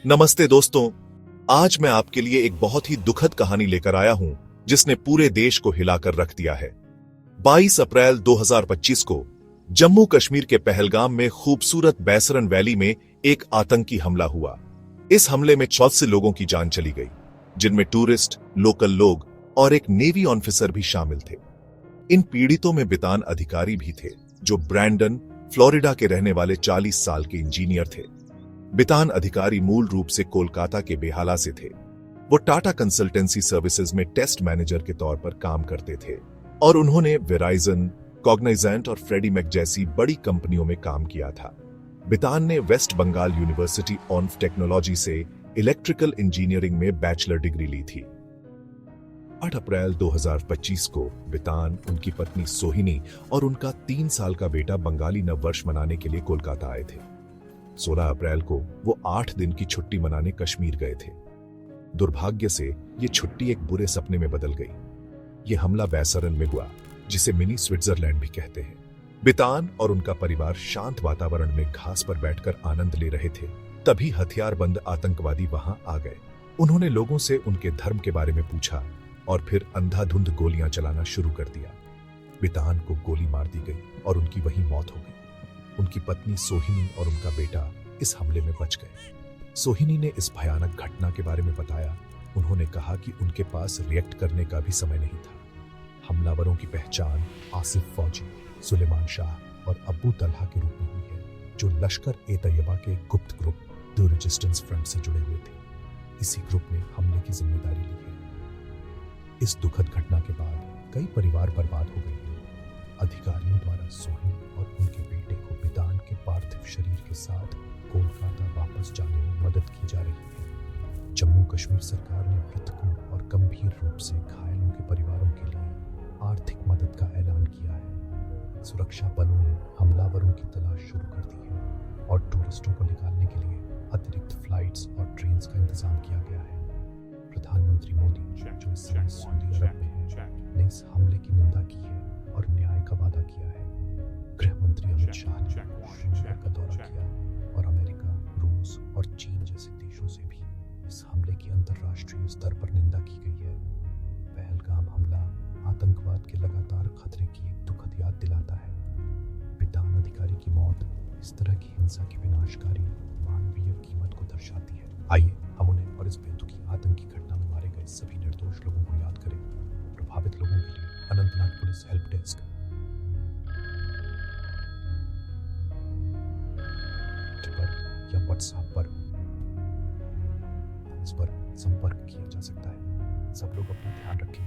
नमस्ते दोस्तों। आज मैं आपके लिए एक बहुत ही दुखद कहानी लेकर आया हूं जिसने पूरे देश को हिलाकर रख दिया है। 22 अप्रैल 2025 को जम्मू कश्मीर के पहलगाम में खूबसूरत बैसरन वैली में एक आतंकी हमला हुआ। इस हमले में 14 लोगों की जान चली गई, जिनमें टूरिस्ट, लोकल लोग और एक नेवी ऑफिसर भी शामिल थे। इन पीड़ितों में बितान अधिकारी भी थे, जो ब्रैंडन, फ्लोरिडा के रहने वाले 40 साल के इंजीनियर थे। बितान अधिकारी मूल रूप से कोलकाता के बेहाला से थे। वो टाटा कंसल्टेंसी सर्विसेज में टेस्ट मैनेजर के तौर पर काम करते थे और उन्होंने वेराइजन, कॉग्नाइजेंट और फ्रेडी मैक जैसी बड़ी कंपनियों में काम किया था। बितान ने West Bengal university of technology से इलेक्ट्रिकल इंजीनियरिंग में बैचलर डिग्री ली थी। 8 अप्रैल 2025 को बितान, उनकी पत्नी सोहिनी और उनका 3 साल का बेटा बंगाली नववर्ष मनाने के लिए कोलकाता आए थे। 16 अप्रैल को वो 8 दिन की छुट्टी मनाने कश्मीर गए थे। दुर्भाग्य से ये छुट्टी एक बुरे सपने में बदल गई। ये हमला बैसरन में हुआ, जिसे मिनी स्विट्जरलैंड भी कहते हैं। बितान और उनका परिवार शांत वातावरण में घास पर बैठकर आनंद ले रहे थे, तभी हथियारबंद आतंकवादी वहां आ गए। उन्होंने लोगों से उनके धर्म के बारे में पूछा और फिर अंधाधुंध गोलियां चलाना शुरू कर दिया। बितान को गोली मार दी गई और उनकी वहीं मौत हो गई। उनकी पत्नी सोहिनी और उनका बेटा इस हमले में बच गए। सोहिनी ने इस भयानक घटना के बारे में बताया। उन्होंने कहा कि उनके पास रिएक्ट करने का भी समय नहीं था। हमलावरों की पहचान आसिफ फौजी, सुलेमान शाह और अब्बू तलहा के रूप में हुई है, जो लश्कर ए तैयबा के गुप्त ग्रुप द रेजिस्टेंस फ्रंट से जुड़े हुए थे। इसी ग्रुप ने हमले की जिम्मेदारी ली है। इस दुखद घटना के बाद कई परिवार बर्बाद हो गए। अधिकारियों द्वारा सोहिनी और उनके बेटे को बितान के पार्थिव शरीर के साथ कोलकाता वापस जाने में मदद की जा रही है। जम्मू कश्मीर सरकार ने मृतकों और गंभीर रूप से घायलों के परिवारों के लिए आर्थिक मदद का ऐलान किया है। सुरक्षा बलों ने हमलावरों की तलाश शुरू कर दी है और टूरिस्टों को निकालने के लिए अतिरिक्त फ्लाइट्स और ट्रेन्स का इंतजाम किया गया है। प्रधानमंत्री मोदी, जो इस समय सऊदी अरब में है, ने इस हमले की निंदा की है और न्याय का वादा किया है। गृह मंत्री अमित शाह ने श्रीनगर का दौरा किया और अमेरिका, रूस और चीन जैसे देशों से भी इस हमले की अंतर्राष्ट्रीय स्तर पर निंदा की गई है। पहलगाम हमला आतंकवाद के लगातार खतरे की एक दुखद याद दिलाता है। बितान अधिकारी की मौत इस तरह की हिंसा की विनाशकारी मानवीय कीमत को दर्शाती है। आइए हम उन्हें और इस बेतुकी आतंकी घटना में मारे गए सभी निर्दोष लोगों को याद करें। प्रभावित लोगों के लिए अनंतनाग पुलिस हेल्प डेस्क पर या व्हाट्सएप पर इस पर संपर्क किया जा सकता है। सब लोग अपना ध्यान रखें।